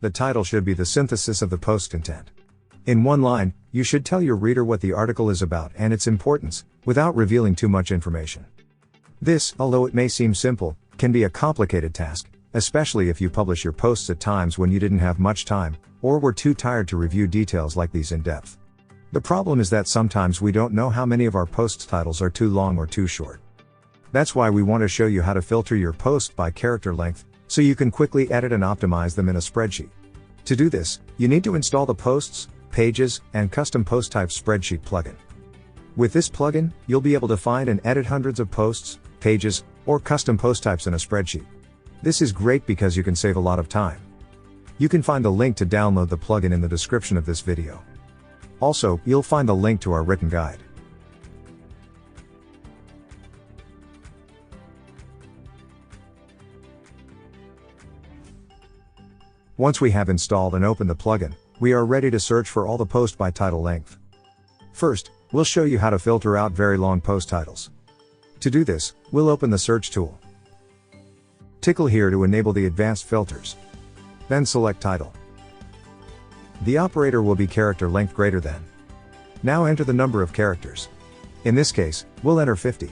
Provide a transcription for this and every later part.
the title should be the synthesis of the post content. In one line, you should tell your reader what the article is about and its importance, without revealing too much information. This, although it may seem simple, can be a complicated task, especially if you publish your posts at times when you didn't have much time, or were too tired to review details like these in depth. The problem is that sometimes we don't know how many of our posts' titles are too long or too short. That's why we want to show you how to filter your post by character length, so you can quickly edit and optimize them in a spreadsheet. To do this, you need to install the Posts, Pages, and Custom Post Type Spreadsheet plugin. With this plugin, you'll be able to find and edit hundreds of posts, pages, or custom post types in a spreadsheet. This is great because you can save a lot of time. You can find the link to download the plugin in the description of this video. Also, you'll find the link to our written guide. Once we have installed and opened the plugin, we are ready to search for all the posts by title length. First, we'll show you how to filter out very long post titles. To do this, we'll open the search tool. Tickle here to enable the advanced filters. Then select title. The operator will be character length greater than. Now enter the number of characters. In this case, we'll enter 50.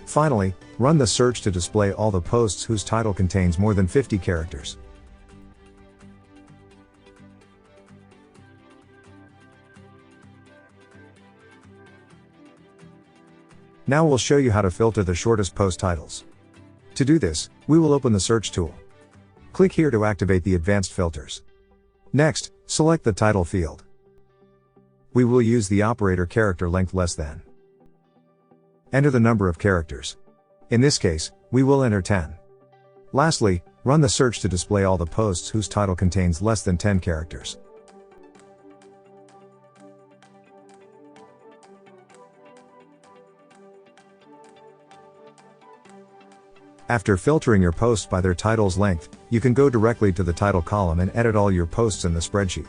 Finally, run the search to display all the posts whose title contains more than 50 characters. Now we'll show you how to filter the shortest post titles. To do this, we will open the search tool. Click here to activate the advanced filters. Next, select the title field. We will use the operator character length less than. Enter the number of characters. In this case, we will enter 10. Lastly, run the search to display all the posts whose title contains less than 10 characters. After filtering your posts by their title's length, you can go directly to the title column and edit all your posts in the spreadsheet.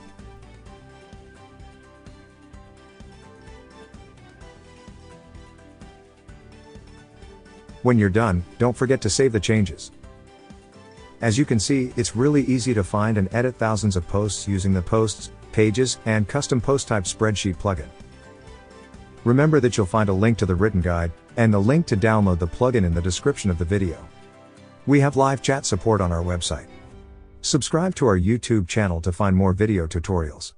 When you're done, don't forget to save the changes. As you can see, it's really easy to find and edit thousands of posts using the Posts, Pages, and Custom Post Type Spreadsheet plugin. Remember that you'll find a link to the written guide, and the link to download the plugin in the description of the video. We have live chat support on our website. Subscribe to our YouTube channel to find more video tutorials.